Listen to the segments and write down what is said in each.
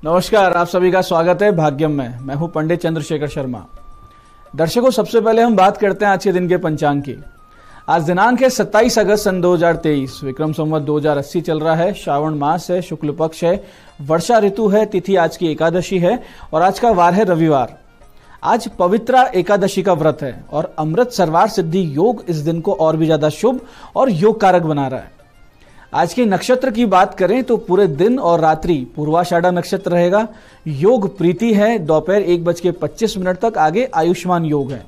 नमस्कार, आप सभी का स्वागत है भाग्यम में। मैं हूं पंडित चंद्रशेखर शर्मा। दर्शकों, सबसे पहले हम बात करते हैं आज के दिन के पंचांग की। आज दिनांक है 27 अगस्त सन 2023, विक्रम संवत 2080 चल रहा है। श्रावण मास है, शुक्ल पक्ष है, वर्षा ऋतु है, तिथि आज की एकादशी है और आज का वार है रविवार। आज पवित्रा एकादशी का व्रत है और अमृत सर्वार सिद्धि योग इस दिन को और भी ज्यादा शुभ और योग कारक बना रहा है। आज के नक्षत्र की बात करें तो पूरे दिन और रात्रि पूर्वाषाढ़ा नक्षत्र रहेगा। योग प्रीति है, दोपहर 1:25 तक आगे आयुष्मान योग है।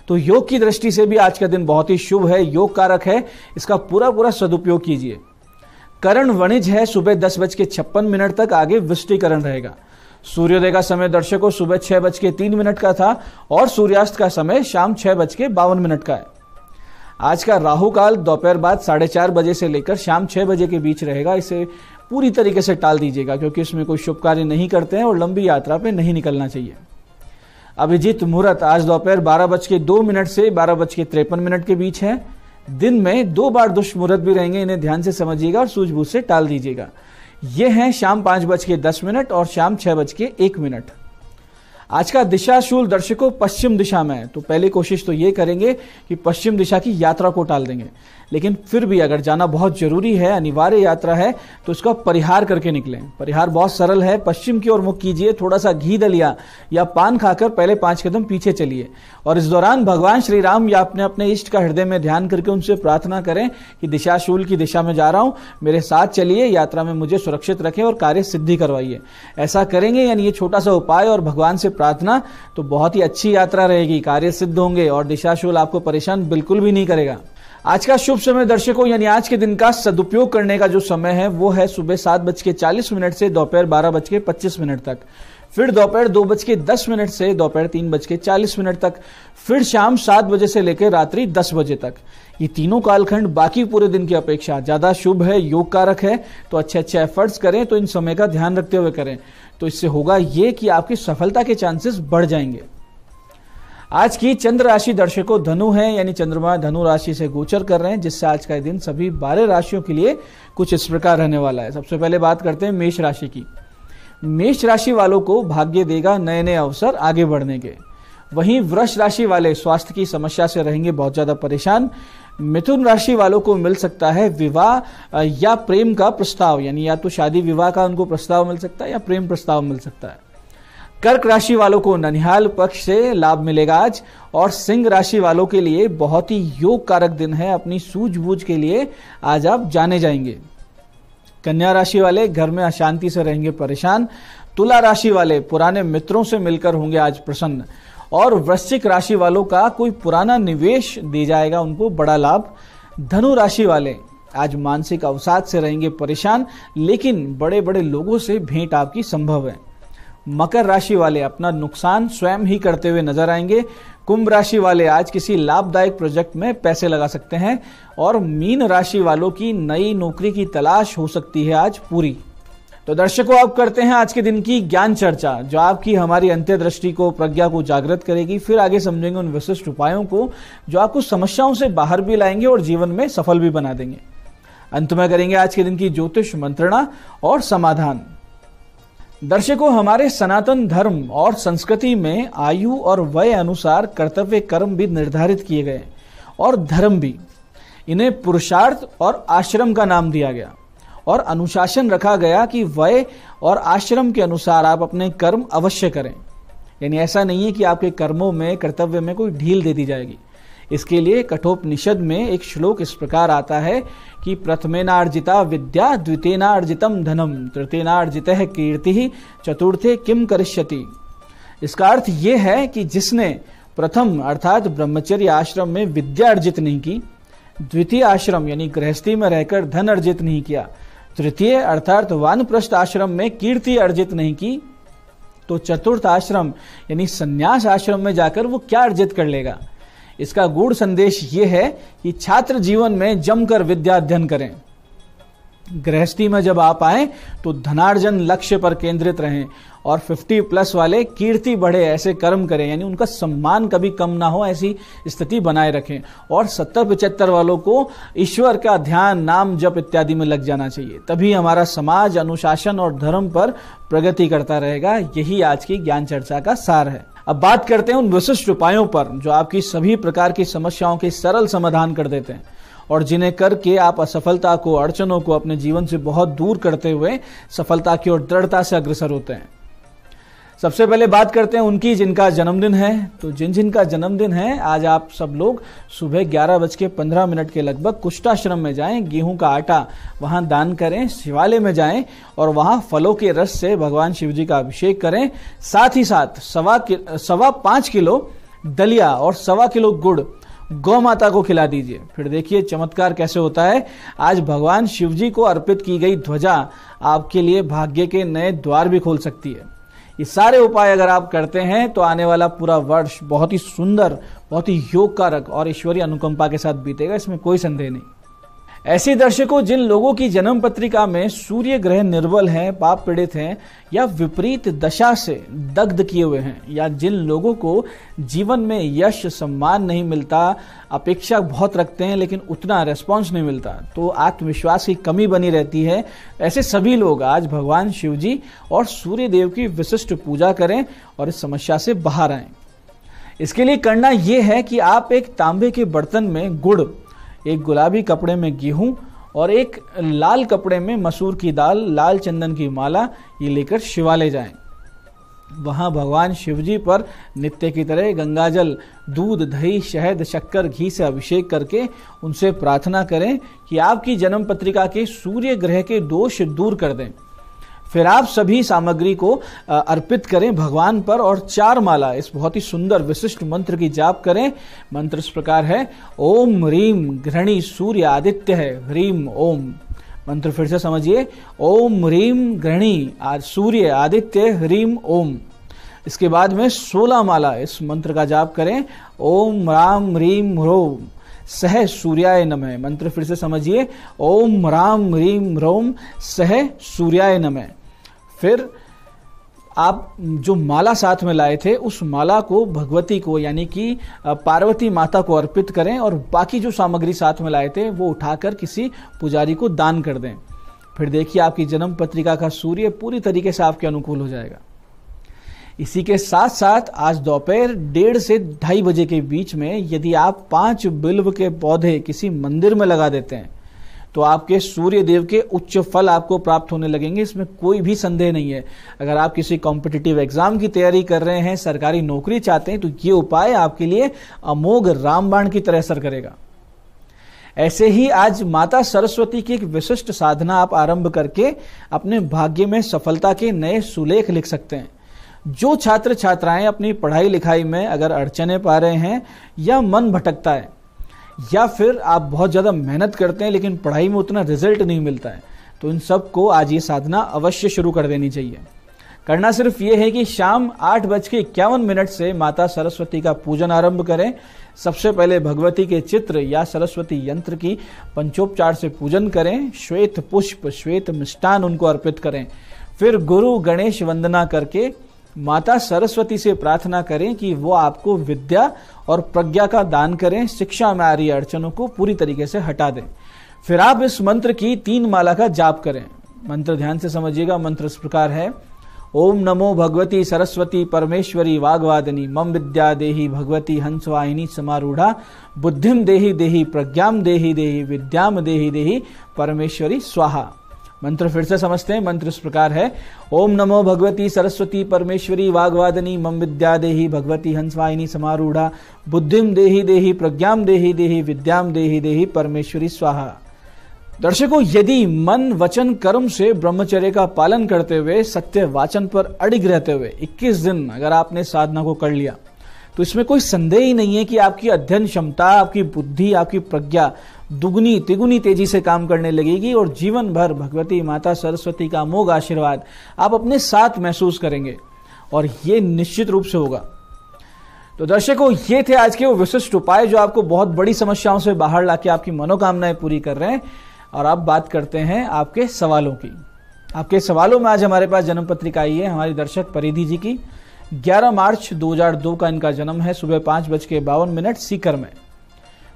तो योग की दृष्टि से भी आज का दिन बहुत ही शुभ है, योग कारक है, इसका पूरा सदुपयोग कीजिए। करण वणिज है, सुबह 10:56 तक आगे वृष्टिकरण रहेगा। सूर्योदय का समय दर्शकों सुबह 6:03 का था और सूर्यास्त का समय शाम 6:52 का है। आज का राहु काल दोपहर बाद 4:30 बजे से लेकर शाम 6 बजे के बीच रहेगा। इसे पूरी तरीके से टाल दीजिएगा क्योंकि इसमें कोई शुभ कार्य नहीं करते हैं और लंबी यात्रा पे नहीं निकलना चाहिए। अभिजीत मुहूर्त आज दोपहर 12:02 से 12:53 के बीच है। दिन में 2 बार दुष्ट मुहूर्त भी रहेंगे, इन्हें ध्यान से समझिएगा और सूझबूझ से टाल दीजिएगा। ये हैं शाम 5:10 और शाम 6:01। आज का दिशाशूल दर्शकों पश्चिम दिशा में है, तो पहले कोशिश तो ये करेंगे कि पश्चिम दिशा की यात्रा को टाल देंगे। लेकिन फिर भी अगर जाना बहुत जरूरी है, अनिवार्य यात्रा है, तो इसका परिहार करके निकलें। परिहार बहुत सरल है, पश्चिम की ओर मुख कीजिए, थोड़ा सा घी दलिया या पान खाकर पहले 5 कदम पीछे चलिए और इस दौरान भगवान श्री राम या अपने इष्ट का हृदय में ध्यान करके उनसे प्रार्थना करें कि दिशाशूल की दिशा में जा रहा हूं, मेरे साथ चलिए, यात्रा में मुझे सुरक्षित रखें और कार्य सिद्धि करवाइए। ऐसा करेंगे यानी ये छोटा सा उपाय और भगवान से प्रार्थना, तो बहुत ही अच्छी यात्रा रहेगी, कार्य सिद्ध होंगे और दिशाशूल आपको परेशान बिल्कुल भी नहीं करेगा। आज का शुभ समय दर्शकों यानी आज के दिन का सदुपयोग करने का जो समय है वो है सुबह 7:40 से दोपहर 12:25 तक, फिर दोपहर 2:10 से दोपहर 3:40 तक, फिर शाम 7 बजे से लेकर रात्रि 10 बजे तक। ये तीनों कालखंड बाकी पूरे दिन की अपेक्षा ज्यादा शुभ है, योग कारक है। तो अच्छे एफर्ट्स करें तो इन समय का ध्यान रखते हुए करें, तो इससे होगा ये कि आपकी सफलता के चांसेस बढ़ जाएंगे। आज की चंद्र राशि दर्शकों धनु है, यानी चंद्रमा धनु राशि से गोचर कर रहे हैं, जिससे आज का दिन सभी 12 राशियों के लिए कुछ इस प्रकार रहने वाला है। सबसे पहले बात करते हैं मेष राशि की। मेष राशि वालों को भाग्य देगा नए नए अवसर आगे बढ़ने के। वहीं वृष राशि वाले स्वास्थ्य की समस्या से रहेंगे बहुत ज्यादा परेशान। मिथुन राशि वालों को मिल सकता है विवाह या प्रेम का प्रस्ताव, यानी या तो शादी विवाह का उनको प्रस्ताव मिल सकता है या प्रेम प्रस्ताव मिल सकता है। कर्क राशि वालों को ननिहाल पक्ष से लाभ मिलेगा आज। और सिंह राशि वालों के लिए बहुत ही योग कारक दिन है, अपनी सूझबूझ के लिए आज आप जाने जाएंगे। कन्या राशि वाले घर में अशांति से रहेंगे परेशान। तुला राशि वाले पुराने मित्रों से मिलकर होंगे आज प्रसन्न। और वृश्चिक राशि वालों का कोई पुराना निवेश दे जाएगा उनको बड़ा लाभ। धनु राशि वाले आज मानसिक अवसाद से रहेंगे परेशान, लेकिन बड़े बड़े लोगों से भेंट आपकी संभव है। मकर राशि वाले अपना नुकसान स्वयं ही करते हुए नजर आएंगे। कुंभ राशि वाले आज किसी लाभदायक प्रोजेक्ट में पैसे लगा सकते हैं। और मीन राशि वालों की नई नौकरी की तलाश हो सकती है आज पूरी। तो दर्शकों, अब करते हैं आज के दिन की ज्ञान चर्चा, जो आपकी हमारी अंत्यदृष्टि को, प्रज्ञा को जागृत करेगी। फिर आगे समझेंगे उन विशिष्ट उपायों को जो आपको समस्याओं से बाहर भी लाएंगे और जीवन में सफल भी बना देंगे। अंत में करेंगे आज के दिन की ज्योतिष मंत्रणा और समाधान। दर्शकों, हमारे सनातन धर्म और संस्कृति में आयु और वय अनुसार कर्तव्य कर्म भी निर्धारित किए गए और धर्म भी। इन्हें पुरुषार्थ और आश्रम का नाम दिया गया और अनुशासन रखा गया कि वय और आश्रम के अनुसार आप अपने कर्म अवश्य करें। यानी ऐसा नहीं है कि आपके कर्मों में, कर्तव्य में कोई ढील दे दी जाएगी। इसके लिए कठोपनिषद में एक श्लोक इस प्रकार आता है कि प्रथमेनार्जिता विद्या, द्वितीयनार्जितम धनम, तृतीयनार्जितः कीर्तिः, चतुर्थे किम करिष्यति। इसका अर्थ यह है कि जिसने प्रथम अर्थात ब्रह्मचर्य आश्रम में विद्या अर्जित नहीं की, द्वितीय आश्रम यानी गृहस्थी में रहकर धन अर्जित नहीं किया, तृतीय अर्थात वानप्रस्थ आश्रम में कीर्ति अर्जित नहीं की, तो चतुर्थ आश्रम यानी संन्यास आश्रम में जाकर वो क्या अर्जित कर लेगा। इसका गूढ़ संदेश ये है कि छात्र जीवन में जमकर विद्या अध्ययन करें। गृहस्थी में जब आप आए तो धनार्जन लक्ष्य पर केंद्रित रहें और 50+ वाले कीर्ति बढ़े ऐसे कर्म करें, यानी उनका सम्मान कभी कम ना हो ऐसी स्थिति बनाए रखें। और 70-75 वालों को ईश्वर का ध्यान, नाम जप इत्यादि में लग जाना चाहिए। तभी हमारा समाज अनुशासन और धर्म पर प्रगति करता रहेगा। यही आज की ज्ञान चर्चा का सार है। अब बात करते हैं उन विशिष्ट उपायों पर जो आपकी सभी प्रकार की समस्याओं के सरल समाधान कर देते हैं और जिन्हें करके आप असफलता को, अड़चनों को अपने जीवन से बहुत दूर करते हुए सफलता की ओर दृढ़ता से अग्रसर होते हैं। सबसे पहले बात करते हैं उनकी जिनका जन्मदिन है। तो जिनका जन्मदिन है, आज आप सब लोग सुबह 11:15 के लगभग कुष्ठाश्रम में जाएं, गेहूं का आटा वहां दान करें, शिवालय में जाएं और वहां फलों के रस से भगवान शिव जी का अभिषेक करें। साथ ही साथ 5 किलो दलिया और 1.25 किलो गुड़ गौ माता को खिला दीजिए। फिर देखिए चमत्कार कैसे होता है। आज भगवान शिव जी को अर्पित की गई ध्वजा आपके लिए भाग्य के नए द्वार भी खोल सकती है। ये सारे उपाय अगर आप करते हैं तो आने वाला पूरा वर्ष बहुत ही सुंदर, बहुत ही योगकारक और ईश्वरीय अनुकंपा के साथ बीतेगा, इसमें कोई संदेह नहीं। ऐसे दर्शकों, जिन लोगों की जन्म पत्रिका में सूर्य ग्रह निर्बल हैं, पाप पीड़ित हैं या विपरीत दशा से दग्ध किए हुए हैं, या जिन लोगों को जीवन में यश सम्मान नहीं मिलता, अपेक्षा बहुत रखते हैं लेकिन उतना रेस्पॉन्स नहीं मिलता, तो आत्मविश्वास की कमी बनी रहती है, ऐसे सभी लोग आज भगवान शिव जी और सूर्य देव की विशिष्ट पूजा करें और इस समस्या से बाहर आएं। इसके लिए करना यह है कि आप एक तांबे के बर्तन में गुड़, एक गुलाबी कपड़े में गेहूं और एक लाल कपड़े में मसूर की दाल, लाल चंदन की माला ये लेकर शिवालय जाएं। वहां भगवान शिवजी पर नित्य की तरह गंगाजल, दूध, दही, शहद, शक्कर, घी से अभिषेक करके उनसे प्रार्थना करें कि आपकी जन्म पत्रिका के सूर्य ग्रह के दोष दूर कर दें। फिर आप सभी सामग्री को अर्पित करें भगवान पर और 4 माला इस बहुत ही सुंदर विशिष्ट मंत्र की जाप करें। मंत्र इस प्रकार है, ओम ह्रीम घृणी सूर्य आदित्य है ह्रीम ओम। मंत्र फिर से समझिए, ओम ह्रीम घृणी सूर्य आदित्य ह्रीम ओम। इसके बाद में 16 माला इस मंत्र का जाप करें, ओम राम ह्रीम ह्रोम सह सूर्याय नमः। मंत्र फिर से समझिए, ओम राम ह्रीम ह्रोम सह सूर्याय नमः। फिर आप जो माला साथ में लाए थे उस माला को भगवती को, यानी कि पार्वती माता को अर्पित करें और बाकी जो सामग्री साथ में लाए थे वो उठाकर किसी पुजारी को दान कर दें। फिर देखिए आपकी जन्म पत्रिका का सूर्य पूरी तरीके से आपके अनुकूल हो जाएगा। इसी के साथ साथ आज दोपहर 1:30 से 2:30 बजे के बीच में यदि आप 5 बिल्व के पौधे किसी मंदिर में लगा देते हैं तो आपके सूर्य देव के उच्च फल आपको प्राप्त होने लगेंगे, इसमें कोई भी संदेह नहीं है। अगर आप किसी कॉम्पिटिटिव एग्जाम की तैयारी कर रहे हैं, सरकारी नौकरी चाहते हैं, तो ये उपाय आपके लिए अमोघ रामबाण की तरह असर करेगा। ऐसे ही आज माता सरस्वती की एक विशिष्ट साधना आप आरंभ करके अपने भाग्य में सफलता के नए सुलेख लिख सकते हैं। जो छात्र छात्राएं अपनी पढ़ाई लिखाई में अगर अड़चने पा रहे हैं या मन भटकता है या फिर आप बहुत ज्यादा मेहनत करते हैं लेकिन पढ़ाई में उतना रिजल्ट नहीं मिलता है, तो इन सब को आज ये साधना अवश्य शुरू कर देनी चाहिए। करना सिर्फ ये है कि शाम 8:51 से माता सरस्वती का पूजन आरंभ करें। सबसे पहले भगवती के चित्र या सरस्वती यंत्र की पंचोपचार से पूजन करें। श्वेत पुष्प, श्वेत मिष्टान उनको अर्पित करें। फिर गुरु गणेश वंदना करके माता सरस्वती से प्रार्थना करें कि वो आपको विद्या और प्रज्ञा का दान करें, शिक्षा में आ रही अड़चनों को पूरी तरीके से हटा दें। फिर आप इस मंत्र की 3 माला का जाप करें। मंत्र ध्यान से समझिएगा। मंत्र इस प्रकार है, ओम नमो भगवती सरस्वती परमेश्वरी वाग्वादिनी मम विद्या देहि भगवती हंसवाहिनी समारूढ़ा बुद्धिम देहि देहि प्रज्ञाम देहि देहि विद्याम देहि देहि परमेश्वरी स्वाहा। मंत्र फिर से समझते हैं। मंत्र इस प्रकार है, ओम नमो भगवती सरस्वती परमेश्वरी वाग्वादिनी मम विद्या देहि भगवती हंसवाहिनी समारूढ़ा बुद्धिम देहि देहि प्रज्ञाम देहि देहि विद्याम देहि देहि परमेश्वरी स्वाहा। दर्शकों, यदि मन वचन कर्म से ब्रह्मचर्य का पालन करते हुए सत्य वाचन पर अडिग रहते हुए 21 दिन अगर आपने साधना को कर लिया तो इसमें कोई संदेह ही नहीं है कि आपकी अध्ययन क्षमता, आपकी बुद्धि, आपकी प्रज्ञा दुगनी तिगुनी तेजी से काम करने लगेगी और जीवन भर भगवती माता सरस्वती का अमोघ आशीर्वाद आप अपने साथ महसूस करेंगे और ये निश्चित रूप से होगा। तो दर्शकों, ये थे आज के वो विशिष्ट उपाय जो आपको बहुत बड़ी समस्याओं से बाहर लाके आपकी मनोकामनाएं पूरी कर रहे हैं। और अब बात करते हैं आपके सवालों की। आपके सवालों में आज हमारे पास जन्म पत्रिका आई है हमारी दर्शक परिधि जी की। 11 मार्च 2002 का इनका जन्म है, सुबह 5:52 सीकर में।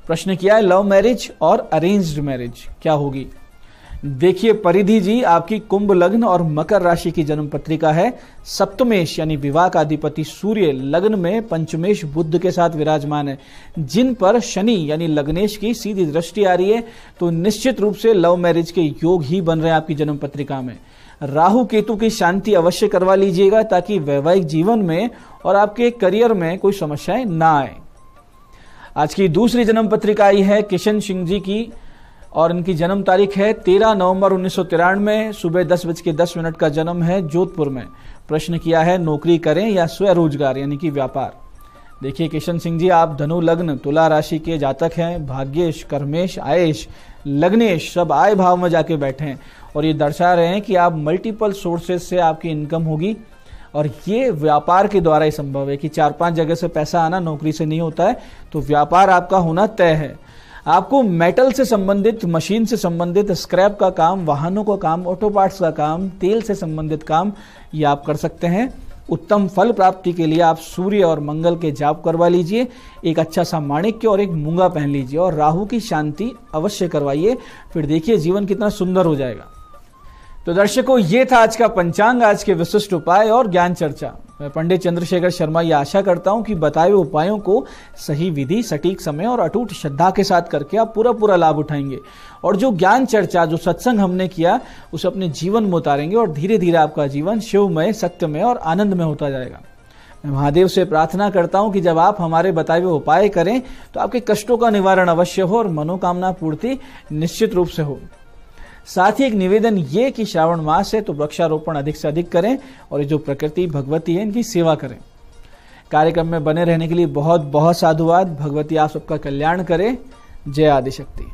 प्रश्न किया है लव मैरिज और अरेंज्ड मैरिज क्या होगी। देखिए परिधि जी, आपकी कुंभ लग्न और मकर राशि की जन्म पत्रिका है। सप्तमेश यानी विवाह का अधिपति सूर्य लग्न में पंचमेश बुध के साथ विराजमान है, जिन पर शनि यानी लग्नेश की सीधी दृष्टि आ रही है, तो निश्चित रूप से लव मैरिज के योग ही बन रहे हैं आपकी जन्म पत्रिका में। राहु केतु की शांति अवश्य करवा लीजिएगा ताकि वैवाहिक जीवन में और आपके करियर में कोई समस्याएं ना आए। आज की दूसरी जन्म पत्रिका आई है किशन सिंह जी की और इनकी जन्म तारीख है 13 नवंबर 1993, सुबह 10:10 का जन्म है जोधपुर में। प्रश्न किया है नौकरी करें या स्वरोजगार यानी कि व्यापार। देखिए किशन सिंह जी, आप धनु लग्न तुला राशि के जातक हैं। भाग्येश, कर्मेश, आयेश, लग्नेश सब आय भाव में जाके बैठे हैं और ये दर्शा रहे हैं कि आप मल्टीपल सोर्सेज से आपकी इनकम होगी और ये व्यापार के द्वारा ही संभव है कि 4-5 जगह से पैसा आना नौकरी से नहीं होता है, तो व्यापार आपका होना तय है। आपको मेटल से संबंधित, मशीन से संबंधित, स्क्रैप का काम, वाहनों का काम, ऑटो पार्ट्स का काम, तेल से संबंधित काम ये आप कर सकते हैं। उत्तम फल प्राप्ति के लिए आप सूर्य और मंगल के जाप करवा लीजिए, एक अच्छा सा माणिक्य और एक मूंगा पहन लीजिए और राहु की शांति अवश्य करवाइए, फिर देखिए जीवन कितना सुंदर हो जाएगा। तो दर्शकों, ये था आज का पंचांग, आज के विशिष्ट उपाय और ज्ञान चर्चा। मैं पंडित चंद्रशेखर शर्मा ये आशा करता हूं कि बताए हुए उपायों को सही विधि, सटीक समय और अटूट श्रद्धा के साथ करके आप पूरा लाभ उठाएंगे और जो ज्ञान चर्चा, जो सत्संग हमने किया उसे अपने जीवन में उतारेंगे और धीरे धीरे आपका जीवन शिवमय, सत्यमय और आनंदमय होता जाएगा। मैं महादेव से प्रार्थना करता हूं कि जब आप हमारे बताए हुए उपाय करें तो आपके कष्टों का निवारण अवश्य हो और मनोकामना पूर्ति निश्चित रूप से हो। साथ ही एक निवेदन ये कि श्रावण मास है तो वृक्षारोपण अधिक से अधिक करें और ये जो प्रकृति भगवती है इनकी सेवा करें। कार्यक्रम में बने रहने के लिए बहुत बहुत साधुवाद। भगवती आप सबका कल्याण करे। जय आदिशक्ति।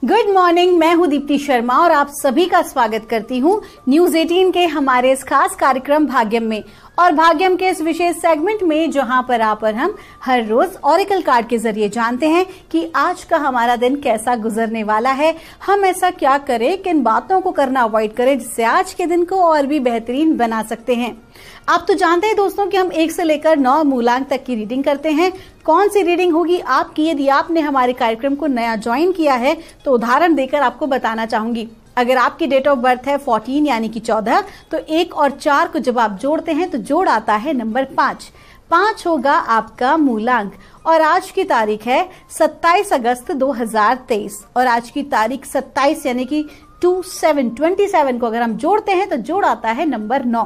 गुड मॉर्निंग, मैं हूं दीप्ति शर्मा और आप सभी का स्वागत करती हूं न्यूज 18 के हमारे इस खास कार्यक्रम भाग्यम में। और भाग्यम के इस विशेष सेगमेंट में जहां पर हम हर रोज ऑरेकल कार्ड के जरिए जानते हैं कि आज का हमारा दिन कैसा गुजरने वाला है, हम ऐसा क्या करें, किन बातों को करना अवॉइड करें जिससे आज के दिन को और भी बेहतरीन बना सकते हैं। आप तो जानते हैं दोस्तों कि हम 1 से लेकर 9 मूलांक तक की रीडिंग करते हैं। कौन सी रीडिंग होगी आपकी, यदि आपने हमारे कार्यक्रम को नया ज्वाइन किया है तो उदाहरण देकर आपको बताना चाहूंगी। अगर आपकी डेट ऑफ बर्थ है 14 यानी कि 14, तो 1 और 4 को जब आप जोड़ते हैं तो जोड़ आता है नंबर 5। 5 होगा आपका मूलांक और आज की तारीख है 27 अगस्त 2023 और आज की तारीख 27 यानी कि 27 को अगर हम जोड़ते हैं तो जोड़ आता है नंबर 9।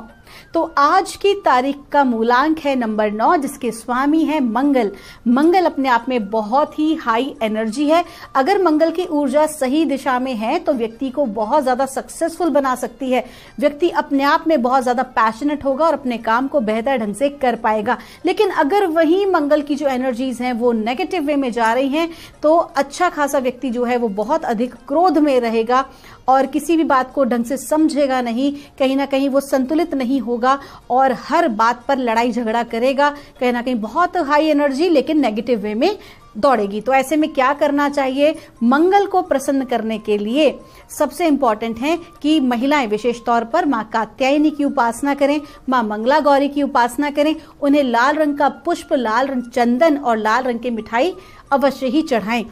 तो आज की तारीख का मूलांक है नंबर 9 जिसके स्वामी है मंगल। मंगल अपने आप में बहुत ही हाई एनर्जी है। अगर मंगल की ऊर्जा सही दिशा में है तो व्यक्ति को बहुत ज्यादा सक्सेसफुल बना सकती है। व्यक्ति अपने आप में बहुत ज्यादा पैशनेट होगा और अपने काम को बेहतर ढंग से कर पाएगा। लेकिन अगर वही मंगल की जो एनर्जीज हैं वो नेगेटिव वे में जा रही हैं तो अच्छा खासा व्यक्ति जो है वो बहुत अधिक क्रोध में रहेगा और किसी भी बात को ढंग से समझेगा नहीं, कहीं ना कहीं वो संतुलित नहीं होगा और हर बात पर लड़ाई झगड़ा करेगा। कहीं ना कहीं बहुत हाई एनर्जी लेकिन नेगेटिव वे में दौड़ेगी। तो ऐसे में क्या करना चाहिए? मंगल को प्रसन्न करने के लिए सबसे इंपॉर्टेंट है कि महिलाएं विशेष तौर पर मां कात्यायनी की उपासना करें, मां मंगला गौरी की उपासना करें। उन्हें लाल रंग का पुष्प, लाल रंग चंदन और लाल रंग की मिठाई अवश्य ही चढ़ाएं।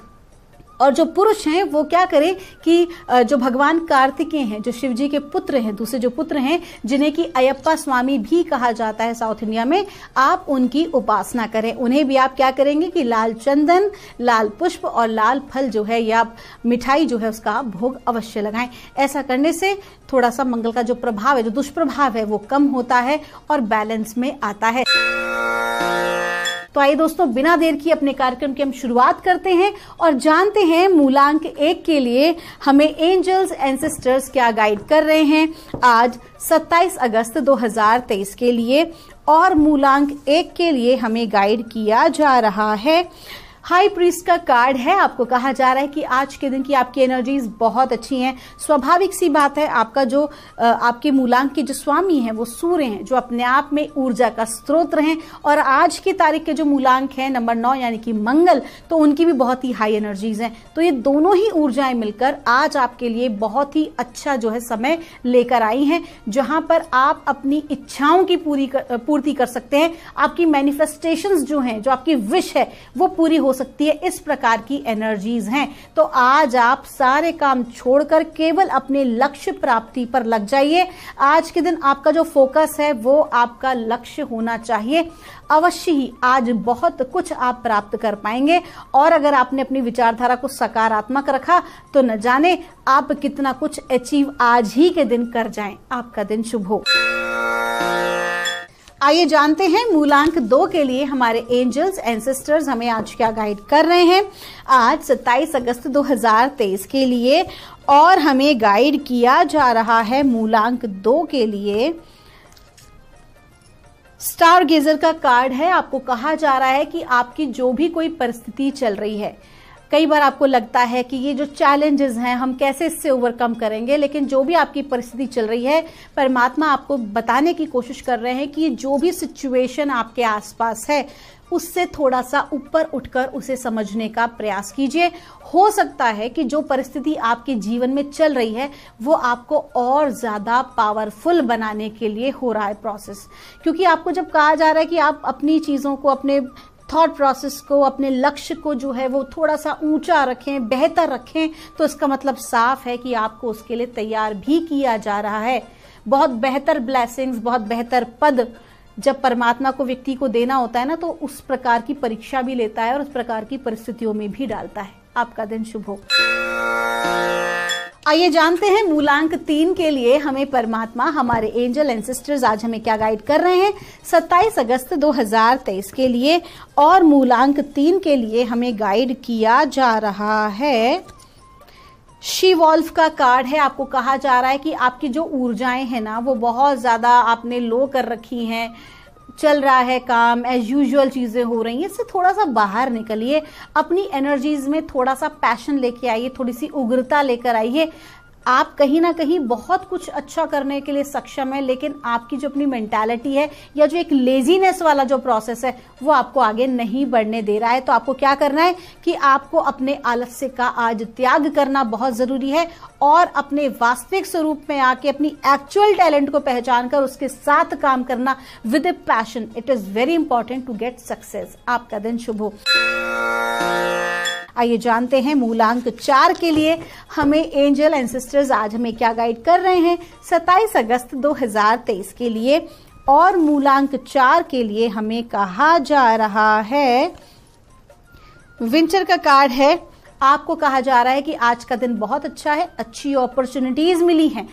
और जो पुरुष हैं वो क्या करें कि जो भगवान कार्तिकेय हैं, जो शिव जी के पुत्र हैं, दूसरे जो पुत्र हैं जिन्हें कि अयप्पा स्वामी भी कहा जाता है साउथ इंडिया में, आप उनकी उपासना करें। उन्हें भी आप क्या करेंगे कि लाल चंदन, लाल पुष्प और लाल फल जो है या मिठाई जो है उसका आप भोग अवश्य लगाएं। ऐसा करने से थोड़ा सा मंगल का जो प्रभाव है, जो दुष्प्रभाव है वो कम होता है और बैलेंस में आता है। तो आइए दोस्तों, बिना देर की अपने कार्यक्रम की हम शुरुआत करते हैं और जानते हैं मूलांक 1 के लिए हमें एंजल्स एंड सिस्टर्स क्या गाइड कर रहे हैं आज 27 अगस्त 2023 के लिए। और मूलांक 1 के लिए हमें गाइड किया जा रहा है हाई प्रीस्ट का कार्ड है। आपको कहा जा रहा है कि आज के दिन की आपकी एनर्जीज बहुत अच्छी हैं। स्वाभाविक सी बात है, आपका जो आपके मूलांक के जो स्वामी हैं वो सूर्य हैं, जो अपने आप में ऊर्जा का स्रोत हैं। और आज की तारीख के जो मूलांक हैं नंबर 9 यानी कि मंगल, तो उनकी भी बहुत ही हाई एनर्जीज हैं। तो ये दोनों ही ऊर्जाएं मिलकर आज आपके लिए बहुत ही अच्छा जो है समय लेकर आई हैं, जहां पर आप अपनी इच्छाओं की पूर्ति कर सकते हैं। आपकी मैनिफेस्टेशंस जो हैं, जो आपकी विश है, वो पूरी हो सकती है। इस प्रकार की एनर्जीज हैं। तो आज आप सारे काम छोड़कर केवल अपने लक्ष्य प्राप्ति पर लग जाइए। आज के दिन आपका जो फोकस है वो आपका लक्ष्य होना चाहिए। अवश्य ही आज बहुत कुछ आप प्राप्त कर पाएंगे। और अगर आपने अपनी विचारधारा को सकारात्मक रखा तो न जाने आप कितना कुछ अचीव आज ही के दिन कर जाएं। आपका दिन शुभ हो। आइए जानते हैं मूलांक 2 के लिए हमारे एंजल्स एंसेस्टर्स हमें आज क्या गाइड कर रहे हैं। आज 27 अगस्त 2023 के लिए और हमें गाइड किया जा रहा है मूलांक 2 के लिए स्टार गेजर का कार्ड है। आपको कहा जा रहा है कि आपकी जो भी कोई परिस्थिति चल रही है, कई बार आपको लगता है कि ये जो चैलेंजेस हैं हम कैसे इससे ओवरकम करेंगे, लेकिन जो भी आपकी परिस्थिति चल रही है, परमात्मा आपको बताने की कोशिश कर रहे हैं कि जो भी सिचुएशन आपके आसपास है उससे थोड़ा सा ऊपर उठकर उसे समझने का प्रयास कीजिए। हो सकता है कि जो परिस्थिति आपके जीवन में चल रही है वो आपको और ज्यादा पावरफुल बनाने के लिए हो रहा है प्रोसेस। क्योंकि आपको जब कहा जा रहा है कि आप अपनी चीजों को, अपने थॉट प्रोसेस को, अपने लक्ष्य को जो है वो थोड़ा सा ऊंचा रखें, बेहतर रखें, तो इसका मतलब साफ है कि आपको उसके लिए तैयार भी किया जा रहा है। बहुत बेहतर ब्लेसिंग्स, बहुत बेहतर पद जब परमात्मा को व्यक्ति को देना होता है ना, तो उस प्रकार की परीक्षा भी लेता है और उस प्रकार की परिस्थितियों में भी डालता है। आपका दिन शुभ हो। आइए जानते हैं मूलांक 3 के लिए हमें परमात्मा, हमारे एंजल एंसेस्टर्स आज हमें क्या गाइड कर रहे हैं 27 अगस्त 2023 के लिए। और मूलांक 3 के लिए हमें गाइड किया जा रहा है शी वॉल्फ का कार्ड है। आपको कहा जा रहा है कि आपकी जो ऊर्जाएं हैं ना वो बहुत ज्यादा आपने लो कर रखी हैं। चल रहा है काम, एज यूजुअल चीजें हो रही हैं, इससे थोड़ा सा बाहर निकलिए। अपनी एनर्जीज में थोड़ा सा पैशन लेके आइए, थोड़ी सी उग्रता लेकर आइए। आप कहीं ना कहीं बहुत कुछ अच्छा करने के लिए सक्षम है, लेकिन आपकी जो अपनी मेंटालिटी है या जो एक लेजीनेस वाला जो प्रोसेस है वो आपको आगे नहीं बढ़ने दे रहा है। तो आपको क्या करना है कि आपको अपने आलस्य का आज त्याग करना बहुत जरूरी है और अपने वास्तविक स्वरूप में आके अपनी एक्चुअल टैलेंट को पहचान कर उसके साथ काम करना with a passion. It is very important to get success. आपका दिन शुभ हो। आइए जानते हैं मूलांक 4 के लिए हमें एंजल एंसेस्टर्स आज हमें क्या गाइड कर रहे हैं 27 अगस्त 2023 के लिए। और मूलांक 4 के लिए हमें कहा जा रहा है विंटर का कार्ड है। आपको कहा जा रहा है कि आज का दिन बहुत अच्छा है, अच्छी अपॉर्चुनिटीज मिली हैं।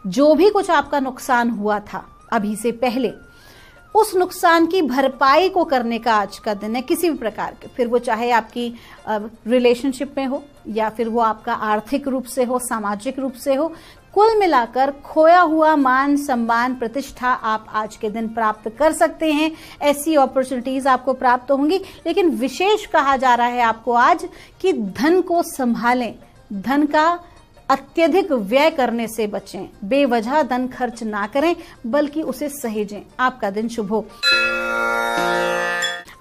जो भी कुछ आपका नुकसान हुआ था अभी से पहले, उस नुकसान की भरपाई को करने का आज का दिन है, किसी भी प्रकार के, फिर वो चाहे आपकी रिलेशनशिप में हो या फिर वो आपका आर्थिक रूप से हो, सामाजिक रूप से हो। कुल मिलाकर खोया हुआ मान सम्मान प्रतिष्ठा आप आज के दिन प्राप्त कर सकते हैं। ऐसी अपॉर्चुनिटीज आपको प्राप्त होंगी। लेकिन विशेष कहा जा रहा है आपको आज कि धन को संभालें, धन का अत्यधिक व्यय करने से बचें, बेवजह धन खर्च ना करें बल्कि उसे सहेजें। आपका दिन शुभ हो।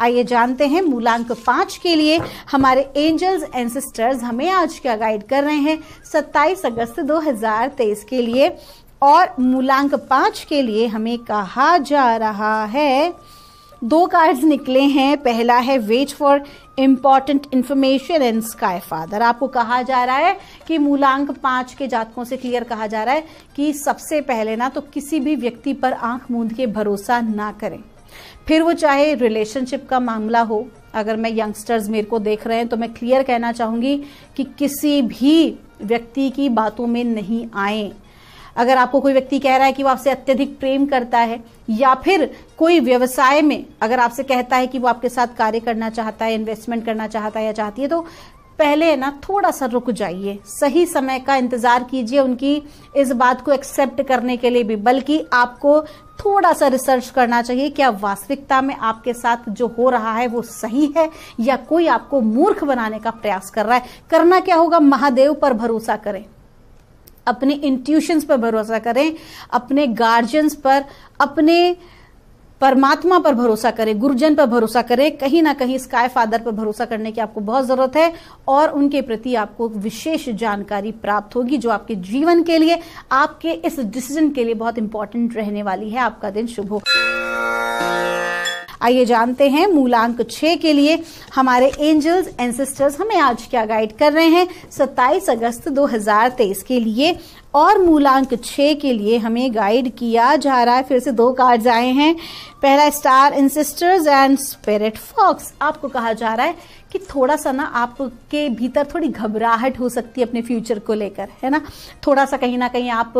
आइए जानते हैं मूलांक 5 के लिए हमारे एंजल्स एंसेस्टर्स हमें आज क्या गाइड कर रहे हैं 27 अगस्त 2023 के लिए। और मूलांक 5 के लिए हमें कहा जा रहा है, 2 कार्ड्स निकले हैं। पहला है wait for important information and sky father. आपको कहा जा रहा है कि मूलांक 5 के जातकों से क्लियर कहा जा रहा है कि सबसे पहले ना तो किसी भी व्यक्ति पर आंख मूंद के भरोसा ना करें, फिर वो चाहे रिलेशनशिप का मामला हो। अगर मैं यंगस्टर्स मेरे को देख रहे हैं तो मैं क्लियर कहना चाहूंगी कि किसी भी व्यक्ति की बातों में नहीं आए। अगर आपको कोई व्यक्ति कह रहा है कि वो आपसे अत्यधिक प्रेम करता है या फिर कोई व्यवसाय में अगर आपसे कहता है कि वो आपके साथ कार्य करना चाहता है, इन्वेस्टमेंट करना चाहता है या चाहती है, तो पहले ना थोड़ा सा रुक जाइए, सही समय का इंतजार कीजिए उनकी इस बात को एक्सेप्ट करने के लिए भी, बल्कि आपको थोड़ा सा रिसर्च करना चाहिए क्या वास्तविकता में आपके साथ जो हो रहा है वो सही है या कोई आपको मूर्ख बनाने का प्रयास कर रहा है। करना क्या होगा, महादेव पर भरोसा करें, अपने इंट्यूशंस पर भरोसा करें, अपने गार्जियंस पर, अपने परमात्मा पर भरोसा करें, गुरुजन पर भरोसा करें, कहीं ना कहीं स्काई फादर पर भरोसा करने की आपको बहुत जरूरत है और उनके प्रति आपको विशेष जानकारी प्राप्त होगी जो आपके जीवन के लिए, आपके इस डिसीजन के लिए बहुत इंपॉर्टेंट रहने वाली है। आपका दिन शुभ हो। आइए जानते हैं मूलांक 6 के लिए हमारे एंजल्स एंड सिस्टर्स हमें आज क्या गाइड कर रहे हैं 27 अगस्त 2023 के लिए। और मूलांक 6 के लिए हमें गाइड किया जा रहा है, फिर से 2 कार्ड्स आए हैं। पहला star in sisters and spirit fox. आपको कहा जा रहा है कि थोड़ा सा ना आपके भीतर थोड़ी घबराहट हो सकती है अपने फ्यूचर को लेकर, है ना। थोड़ा सा कहीं ना कहीं आप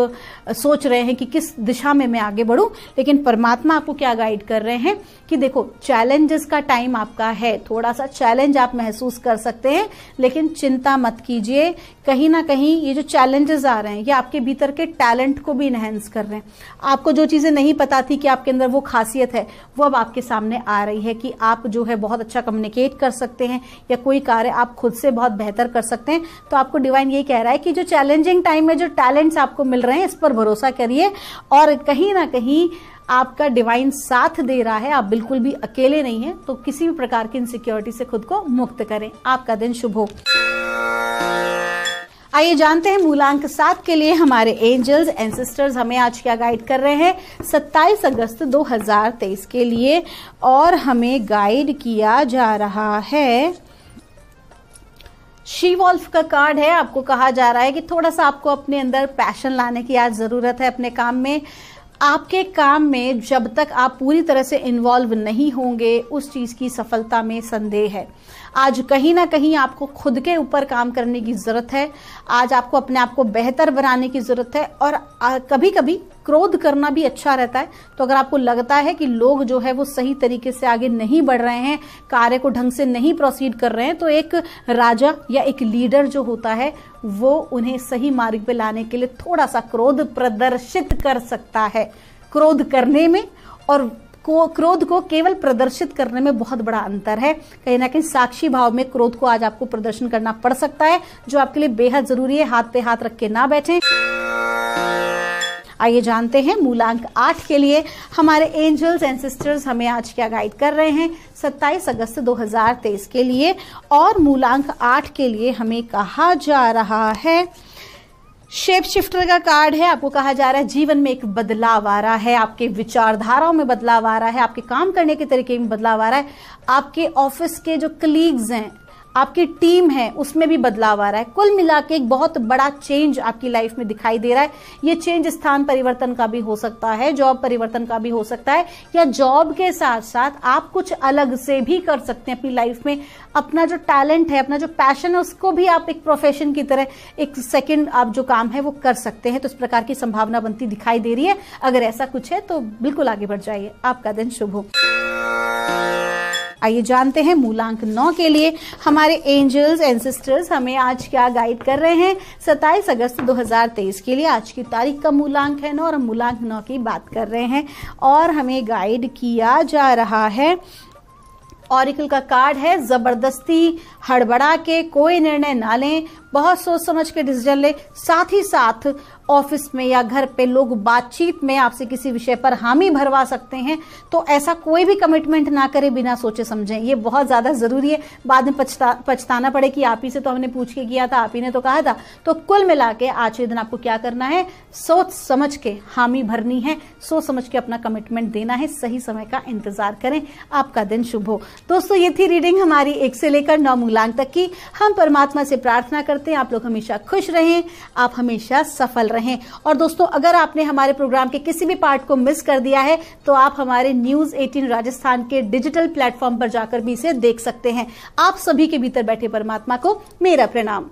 सोच रहे हैं कि किस दिशा में मैं आगे बढ़ूं, लेकिन परमात्मा आपको क्या गाइड कर रहे हैं कि देखो चैलेंजेस का टाइम आपका है, थोड़ा सा चैलेंज आप महसूस कर सकते हैं, लेकिन चिंता मत कीजिए। कहीं ना कहीं ये जो चैलेंजेस आ रहे हैं ये आपके भीतर के टैलेंट को भी इनहेंस कर रहे हैं। आपको जो चीजें नहीं पता थी कि आपके अंदर वो खासियत है, वो अब आपके सामने आ रही है कि आप जो है बहुत अच्छा कम्युनिकेट कर सकते हैं या कोई कार्य आप खुद से बहुत बेहतर कर सकते हैं। तो आपको डिवाइन ये कह रहा है कि जो चैलेंजिंग टाइम में जो टैलेंट्स आपको मिल रहे हैं इस पर भरोसा करिए और कहीं ना कहीं आपका डिवाइन साथ दे रहा है, आप बिल्कुल भी अकेले नहीं हैं। तो किसी भी प्रकार की इनसिक्योरिटी से खुद को मुक्त करें। आपका दिन शुभ हो। आइए जानते हैं मूलांक 7 के लिए हमारे एंजल्स एंड सिस्टर्स हमें आज क्या गाइड कर रहे हैं 27 अगस्त 2023 के लिए। और हमें गाइड किया जा रहा है शी वॉल्फ का कार्ड है। आपको कहा जा रहा है कि थोड़ा सा आपको अपने अंदर पैशन लाने की आज जरूरत है अपने काम में। आपके काम में जब तक आप पूरी तरह से इन्वॉल्व नहीं होंगे उस चीज की सफलता में संदेह है। आज कहीं ना कहीं आपको खुद के ऊपर काम करने की जरूरत है। आज आपको अपने आप को बेहतर बनाने की जरूरत है और कभी कभी क्रोध करना भी अच्छा रहता है। तो अगर आपको लगता है कि लोग जो है वो सही तरीके से आगे नहीं बढ़ रहे हैं, कार्य को ढंग से नहीं प्रोसीड कर रहे हैं, तो एक राजा या एक लीडर जो होता है वो उन्हें सही मार्ग पे लाने के लिए थोड़ा सा क्रोध प्रदर्शित कर सकता है। क्रोध करने में और क्रोध को केवल प्रदर्शित करने में बहुत बड़ा अंतर है। कहीं ना कहीं साक्षी भाव में क्रोध को आज आपको प्रदर्शन करना पड़ सकता है, जो आपके लिए बेहद जरूरी है। हाथ पे हाथ रख के ना बैठें। आइए जानते हैं मूलांक 8 के लिए हमारे एंजल्स एंड सिस्टर्स हमें आज क्या गाइड कर रहे हैं 27 अगस्त 2023 के लिए। और मूलांक 8 के लिए हमें कहा जा रहा है शेप शिफ्टर का कार्ड है। आपको कहा जा रहा है जीवन में एक बदलाव आ रहा है, आपके विचारधाराओं में बदलाव आ रहा है, आपके काम करने के तरीके में बदलाव आ रहा है, आपके ऑफिस के जो कलीग्स हैं, आपकी टीम है, उसमें भी बदलाव आ रहा है। कुल मिला के एक बहुत बड़ा चेंज आपकी लाइफ में दिखाई दे रहा है। ये चेंज स्थान परिवर्तन का भी हो सकता है, जॉब परिवर्तन का भी हो सकता है, या जॉब के साथ साथ आप कुछ अलग से भी कर सकते हैं अपनी लाइफ में। अपना जो टैलेंट है, अपना जो पैशन है, उसको भी आप एक प्रोफेशन की तरह एक सेकंड आप जो काम है वो कर सकते हैं। तो इस प्रकार की संभावना बनती दिखाई दे रही है। अगर ऐसा कुछ है तो बिल्कुल आगे बढ़ जाइए। आपका दिन शुभ हो। आइए जानते हैं मूलांक 9 के लिए हमारे एंजल्स एंड सिस्टर्स हमें आज क्या गाइड कर रहे हैं 27 अगस्त 2023 के लिए। आज की तारीख का मूलांक है 9 और हम मूलांक 9 की बात कर रहे हैं। और हमें गाइड किया जा रहा है ऑरिकल का कार्ड है जबरदस्ती हड़बड़ा के कोई निर्णय ना लें, बहुत सोच समझ के डिसीजन ले। साथ ही साथ ऑफिस में या घर पे लोग बातचीत में आपसे किसी विषय पर हामी भरवा सकते हैं, तो ऐसा कोई भी कमिटमेंट ना करे बिना सोचे समझे। ये बहुत ज्यादा जरूरी है, बाद में पछताना पड़े कि आप ही से तो हमने पूछ के किया था, आप ही ने तो कहा था। तो कुल मिला के आज के दिन आपको क्या करना है, सोच समझ के हामी भरनी है, सोच समझ के अपना कमिटमेंट देना है, सही समय का इंतजार करें। आपका दिन शुभ हो। दोस्तों ये थी रीडिंग हमारी 1 से लेकर 9 मूलांक तक की। हम परमात्मा से प्रार्थना करते हैं आप लोग हमेशा खुश रहें, आप हमेशा सफल रहें। और दोस्तों अगर आपने हमारे प्रोग्राम के किसी भी पार्ट को मिस कर दिया है तो आप हमारे न्यूज 18 राजस्थान के डिजिटल प्लेटफॉर्म पर जाकर भी इसे देख सकते हैं। आप सभी के भीतर बैठे परमात्मा को मेरा प्रणाम।